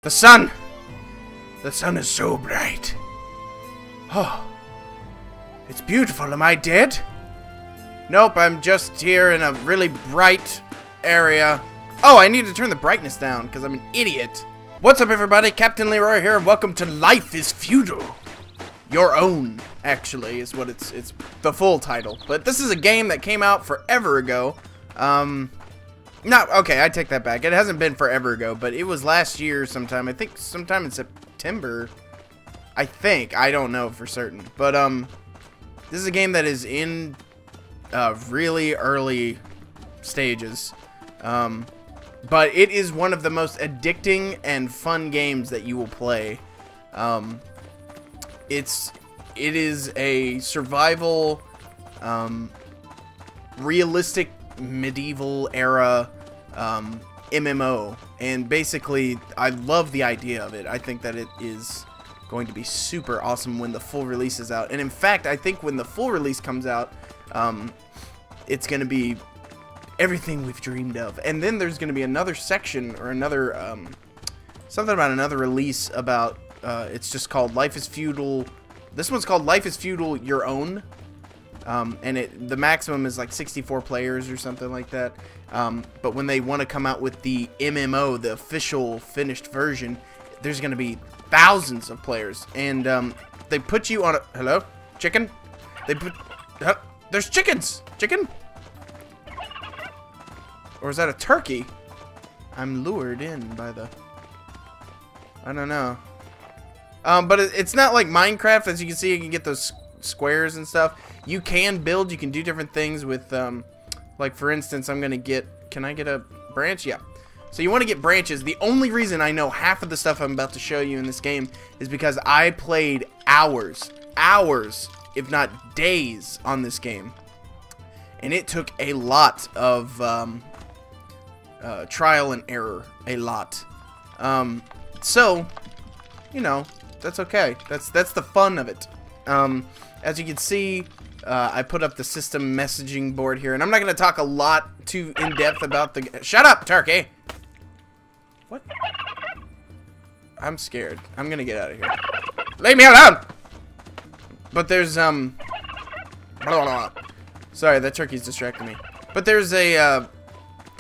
The sun! The sun is so bright. Oh. It's beautiful. Am I dead? Nope, I'm just here in a really bright area. Oh, I need to turn the brightness down because I'm an idiot. What's up, everybody? Captain Leroy here. Welcome to Life is Feudal. Your own, actually, is what it's the full title. But this is a game that came out forever ago. Okay, I take that back. It hasn't been forever ago, but it was last year sometime. I think sometime in September. I think. I don't know for certain. But, this is a game that is in, really early stages. But it is one of the most addicting and fun games that you will play. It is a survival, realistic medieval era MMO, and basically I love the idea of it. I think that it is going to be super awesome when the full release is out, and in fact I think when the full release comes out, it's going to be everything we've dreamed of. And then there's going to be another section or another something about another release about it's just called Life is Feudal. This one's called Life is Feudal Your Own. And the maximum is like 64 players or something like that. But when they want to come out with the MMO, the official finished version, there's going to be thousands of players. And they put you on a... Hello? Chicken? They put... there's chickens! Chicken? Or is that a turkey? I'm lured in by the... I don't know. But it's not like Minecraft. As you can see, you can get those squares and stuff. You can build, you can do different things with, like for instance, I'm gonna get, can I get a branch? Yeah. So you want to get branches. The only reason I know half of the stuff I'm about to show you in this game is because I played hours, if not days on this game. And it took a lot of, trial and error. A lot. So, you know, that's okay. That's the fun of it. As you can see, I put up the system messaging board here, and I'm not going to talk a lot too in-depth about the... Shut up, turkey! What? I'm scared. I'm going to get out of here. Leave me alone! But there's, blah, blah, blah. Sorry, that turkey's distracting me. But there's a,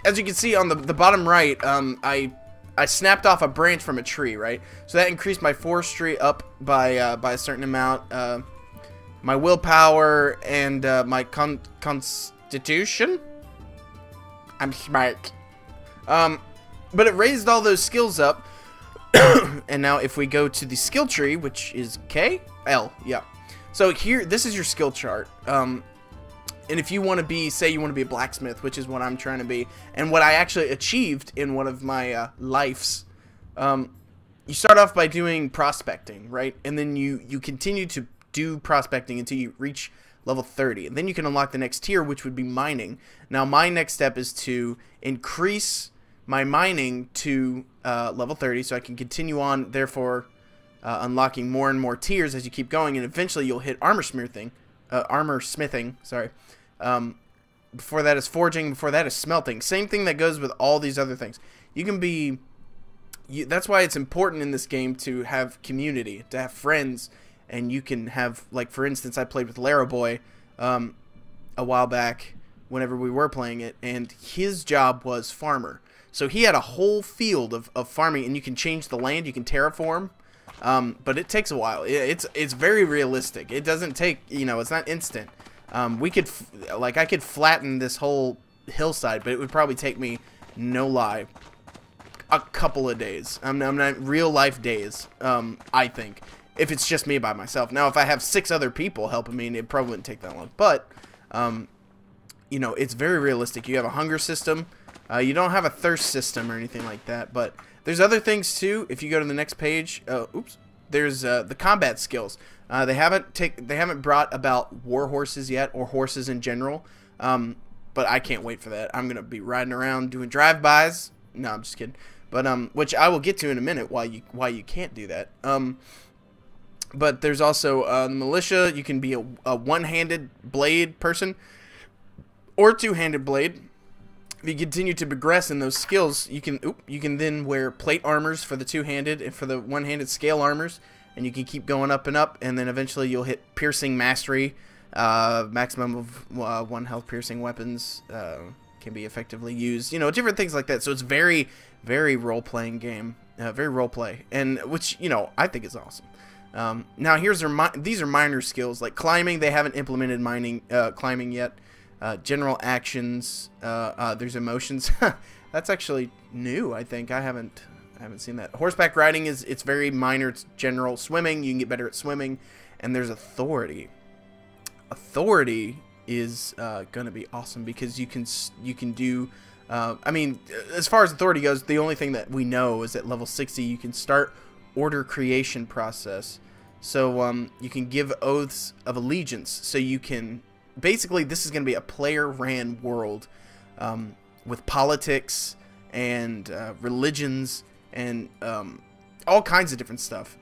as you can see on the bottom right, I snapped off a branch from a tree, right? So that increased my forestry up by a certain amount. My willpower and my constitution. I'm smart. But it raised all those skills up. And now if we go to the skill tree, which is K? L, yeah. So here, this is your skill chart. And if you want to be, say you want to be a blacksmith, which is what I'm trying to be, and what I actually achieved in one of my lives, you start off by doing prospecting, right? And then you continue to do prospecting until you reach level 30. And then you can unlock the next tier, which would be mining. Now, my next step is to increase my mining to level 30, so I can continue on, therefore unlocking more and more tiers as you keep going, and eventually you'll hit armor smithing, sorry. Before that is forging, before that is smelting. Same thing that goes with all these other things. You can be... that's why it's important in this game to have community, to have friends, and you can have, like, for instance, I played with Laraboy a while back whenever we were playing it, and his job was farmer. So he had a whole field of farming, and you can change the land, you can terraform, but it takes a while. It's very realistic. It doesn't take, you know, it's not instant. I could flatten this whole hillside, but it would probably take me, no lie, a couple of days. I'm not real life days, I think, if it's just me by myself. Now, if I have 6 other people helping me, it probably wouldn't take that long. But, you know, it's very realistic. You have a hunger system. You don't have a thirst system or anything like that, but there's other things too. If you go to the next page, there's the combat skills. They haven't brought about war horses yet, or horses in general. But I can't wait for that. I'm gonna be riding around doing drive-bys. No, I'm just kidding. But which I will get to in a minute. Why you can't do that. But there's also the militia. You can be a one-handed blade person or two-handed blade. if you continue to progress in those skills, you can then wear plate armors for the two-handed and for the one-handed scale armors, and you can keep going up and up, and then eventually you'll hit piercing mastery. Maximum of 1 health piercing weapons can be effectively used. You know, different things like that. So it's very, very role-playing game, very role-play, and which, you know, I think is awesome. Now these are minor skills like climbing. They haven't implemented climbing yet. General actions. There's emotions. That's actually new. I think I haven't seen that. Horseback riding it's very minor. It's general. Swimming, you can get better at swimming, and there's authority. Authority is gonna be awesome because you can do. I mean, as far as authority goes, the only thing that we know is at level 60 you can start order creation process. So you can give oaths of allegiance. So you can. Basically, this is going to be a player-ran world with politics and religions and all kinds of different stuff.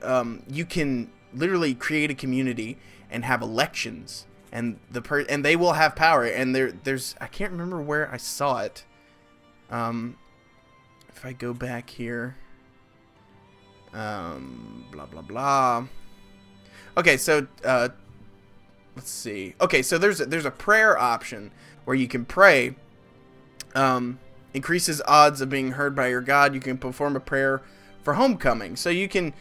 You can literally create a community and have elections, and they will have power. And there's I can't remember where I saw it. If I go back here, blah blah blah. Okay, so. Let's see. Okay, so there's a prayer option where you can pray. Increases odds of being heard by your God. You can perform a prayer for homecoming. So you can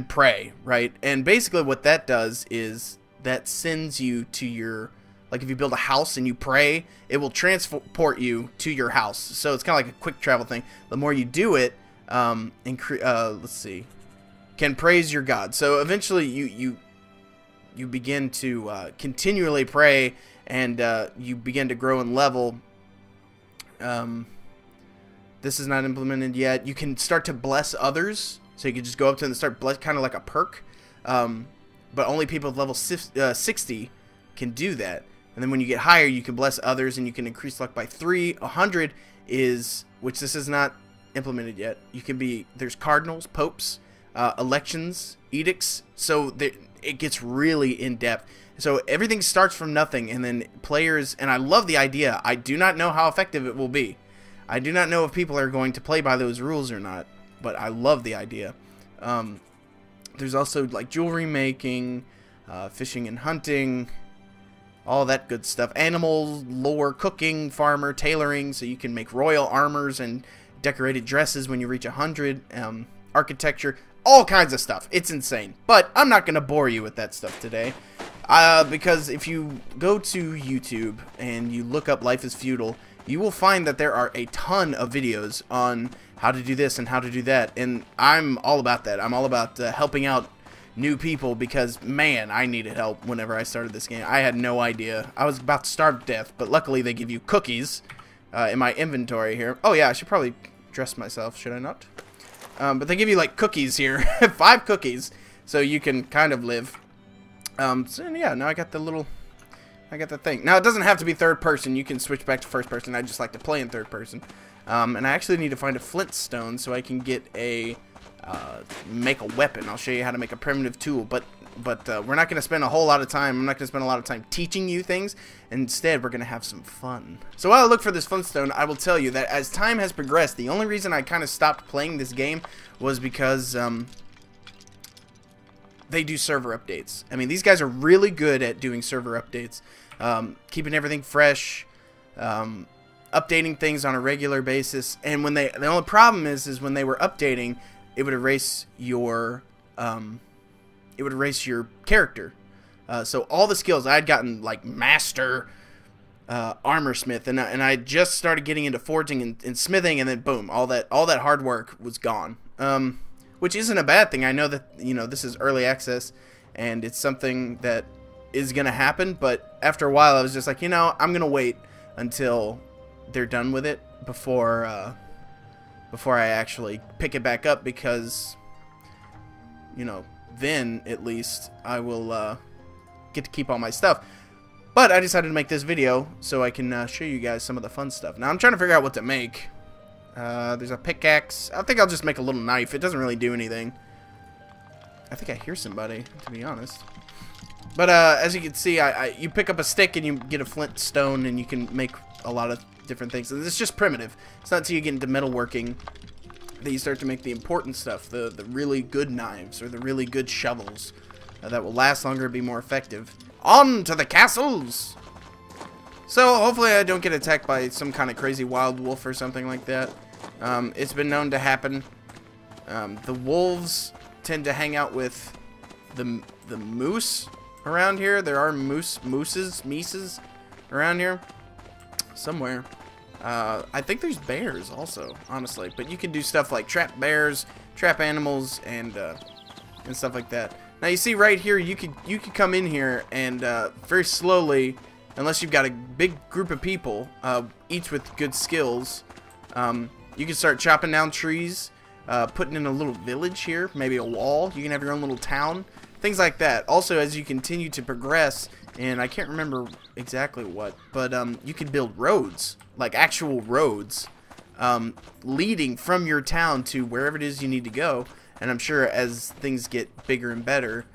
pray, right? And basically what that does is that sends you to your, like if you build a house and you pray, it will transport you to your house. So it's kind of like a quick travel thing. The more you do it, let's see, can praise your God. So eventually you begin to continually pray, and you begin to grow in level. This is not implemented yet. You can start to bless others, so you can just go up to them and start bless, kind of like a perk. But only people with level 60 can do that. And then when you get higher, you can bless others, and you can increase luck by 3. 100 is, which this is not implemented yet. You can be, there's cardinals, popes, elections, edicts. So it gets really in depth. So everything starts from nothing, and then players, and I love the idea. I do not know how effective it will be. I do not know if people are going to play by those rules or not, but I love the idea. There's also like jewelry making, fishing and hunting, all that good stuff. Animal lore, cooking, farmer, tailoring, so you can make royal armors and decorated dresses when you reach 100. Architecture. All kinds of stuff. It's insane. But I'm not going to bore you with that stuff today. Because if you go to YouTube and you look up Life is Feudal, you will find that there are a ton of videos on how to do this and how to do that. And I'm all about that. I'm all about helping out new people because, man, I needed help whenever I started this game. I had no idea. I was about to starve to death, but luckily they give you cookies in my inventory here. Oh, yeah, I should probably dress myself, should I not? But they give you like cookies here, 5 cookies, so you can kind of live. So yeah, now I got the thing. Now it doesn't have to be third person. You can switch back to first person. I just like to play in third person. And I actually need to find a flint stone so I can get make a weapon. I'll show you how to make a primitive tool, but we're not going to spend a whole lot of time. I'm not going to spend a lot of time teaching you things. Instead, we're going to have some fun. So while I look for this flintstone, I will tell you that as time has progressed, the only reason I kind of stopped playing this game was because they do server updates. I mean, these guys are really good at doing server updates, keeping everything fresh, updating things on a regular basis. And when the only problem is when they were updating, it would erase your character. So all the skills I had gotten, like master armor smith, and I just started getting into forging and smithing, and then boom, all that hard work was gone. Which isn't a bad thing. I know that this is early access, and it's something that is gonna happen. But after a while, I was just like, I'm gonna wait until they're done with it before I actually pick it back up, because then at least I will get to keep all my stuff. But I decided to make this video so I can show you guys some of the fun stuff. Now I'm trying to figure out what to make. There's a pickaxe. I think I'll just make a little knife. It doesn't really do anything. I think I hear somebody, to be honest. But as you can see, you pick up a stick and you get a flint stone, and you can make a lot of different things. And it's just primitive. It's not until you get into metalworking that you start to make the important stuff, the really good knives or the really good shovels that will last longer and be more effective. On to the castles! So hopefully I don't get attacked by some kind of crazy wild wolf or something like that. It's been known to happen. The wolves tend to hang out with the moose around here. There are mooses around here somewhere. I think there's bears also, honestly, but you can do stuff like trap bears, trap animals, and stuff like that. Now you see right here, you could come in here and very slowly, unless you've got a big group of people, each with good skills, you can start chopping down trees, putting in a little village here, maybe a wall. You can have your own little town, things like that. Also, as you continue to progress, and I can't remember exactly what, but you can build roads, like actual roads, leading from your town to wherever it is you need to go. And I'm sure as things get bigger and better,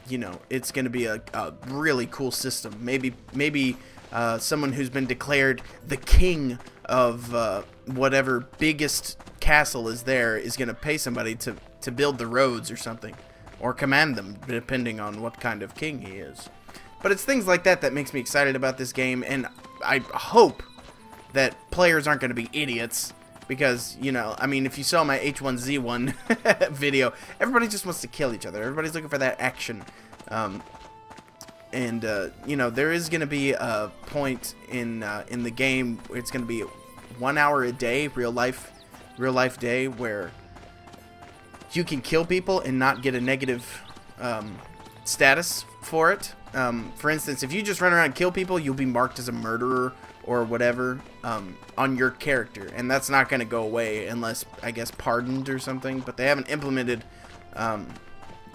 you know, it's going to be a really cool system. Maybe someone who's been declared the king of whatever biggest castle is there is going to pay somebody to build the roads or something, or command them, depending on what kind of king he is. But it's things like that that makes me excited about this game, and I hope that players aren't going to be idiots, because, you know, I mean, if you saw my H1Z1 video, everybody just wants to kill each other. Everybody's looking for that action. You know, there is going to be a point in the game where it's going to be 1 hour a day, real life day, where you can kill people and not get a negative status for it. For instance, if you just run around and kill people, you'll be marked as a murderer or whatever on your character, and that's not going to go away unless, I guess, pardoned or something. But they haven't implemented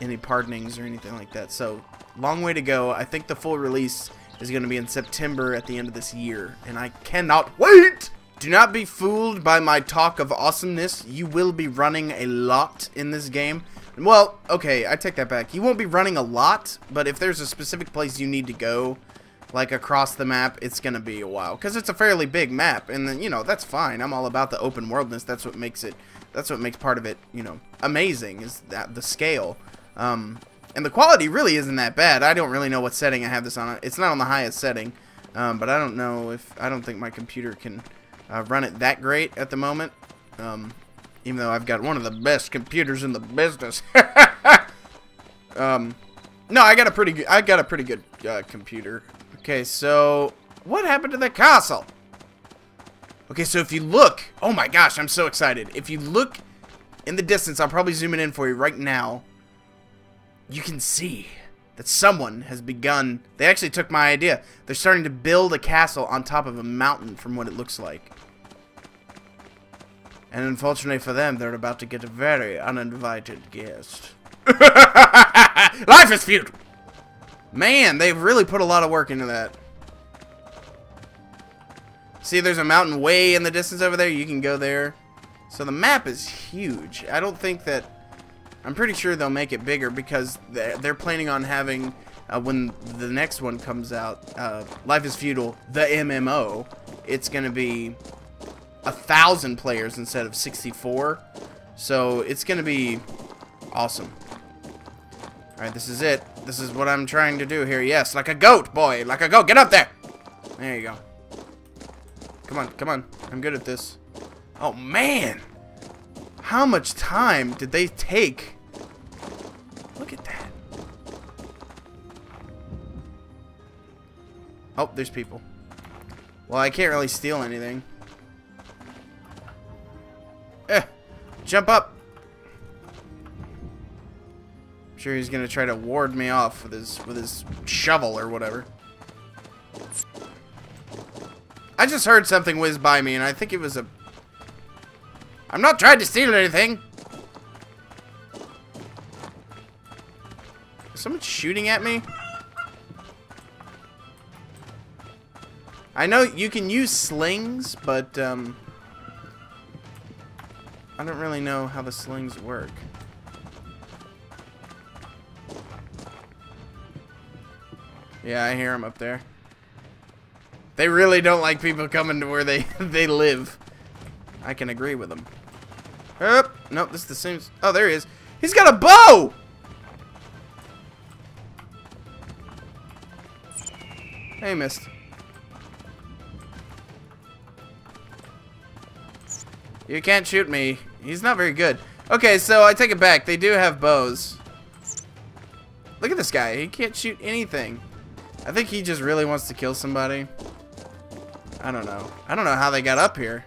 any pardonings or anything like that. So, long way to go. I think the full release is going to be in September at the end of this year, and I cannot wait! Do not be fooled by my talk of awesomeness. You will be running a lot in this game. Well, okay, I take that back. You won't be running a lot, but if there's a specific place you need to go, like across the map, it's going to be a while. Because it's a fairly big map, and then, you know, that's fine. I'm all about the open worldness. That's what makes part of it, you know, amazing, is that the scale. And the quality really isn't that bad. I don't really know what setting I have this on. It's not on the highest setting, but I don't know if, I don't think my computer can run it that great at the moment, even though I've got one of the best computers in the business. No, I got a pretty good computer. Okay, so what happened to the castle? Okay, so if you look, oh my gosh, I'm so excited. If you look in the distance, I'll probably zoom it in for you right now. You can see that someone has begun. They actually took my idea. They're starting to build a castle on top of a mountain, from what it looks like. And unfortunately for them, they're about to get a very uninvited guest. Life is feudal! Man, they've really put a lot of work into that. See, there's a mountain way in the distance over there. You can go there. So the map is huge. I don't think that... I'm pretty sure they'll make it bigger, because they're planning on having, when the next one comes out, Life is Feudal, the MMO, it's going to be 1,000 players instead of 64. So it's going to be awesome. Alright, this is it. This is what I'm trying to do here. Yes, like a goat, boy. Like a goat. Get up there. There you go. Come on, come on. I'm good at this. Oh, man. How much time did they take? Look at that. Oh, there's people. Well, I can't really steal anything. Jump up. I'm sure he's gonna try to ward me off with his shovel or whatever. I just heard something whiz by me, and I think it was a... I'm not trying to steal anything. Is someone shooting at me? I know you can use slings, but I don't really know how the slings work. Yeah, I hear him up there. They really don't like people coming to where they live. I can agree with them. Nope, this is the same. Oh, there he is. He's got a bow! Hey, missed. You can't shoot me. He's not very good. Okay, so I take it back. They do have bows. Look at this guy. He can't shoot anything. I think he just really wants to kill somebody. I don't know. I don't know how they got up here.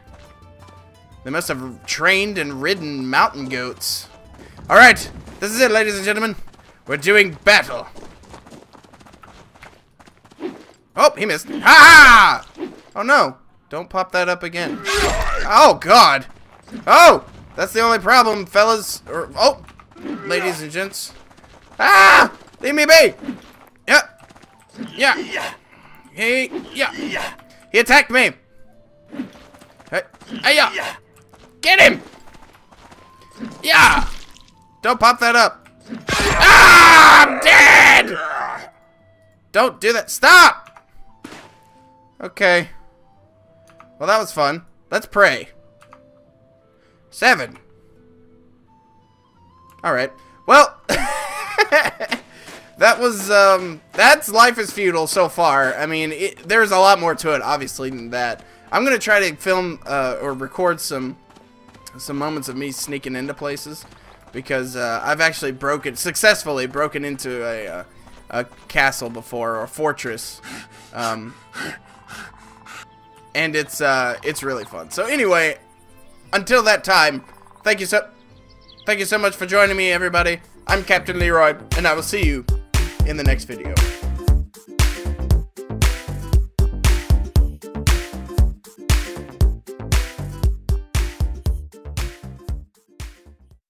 They must have trained and ridden mountain goats. Alright, this is it, ladies and gentlemen. We're doing battle. Oh, he missed. Ha ha! Oh no. Don't pop that up again. Oh god. Oh! That's the only problem, fellas. Oh! Ladies and gents. Ah! Leave me be! Yeah. Yeah. Yeah. He attacked me. Hey. Yeah. Get him! Yeah! Don't pop that up. Ah! I'm dead! Don't do that. Stop! Okay. Well, that was fun. Let's pray. 7. Alright. Well, that was, that's Life is Feudal so far. I mean, there's a lot more to it, obviously, than that. I'm gonna try to film, or record some moments of me sneaking into places. Because, I've actually successfully broken into a castle before, or fortress. And it's really fun. So anyway, until that time, thank you so much for joining me, everybody. I'm Captain Leroy, and I will see you in the next video.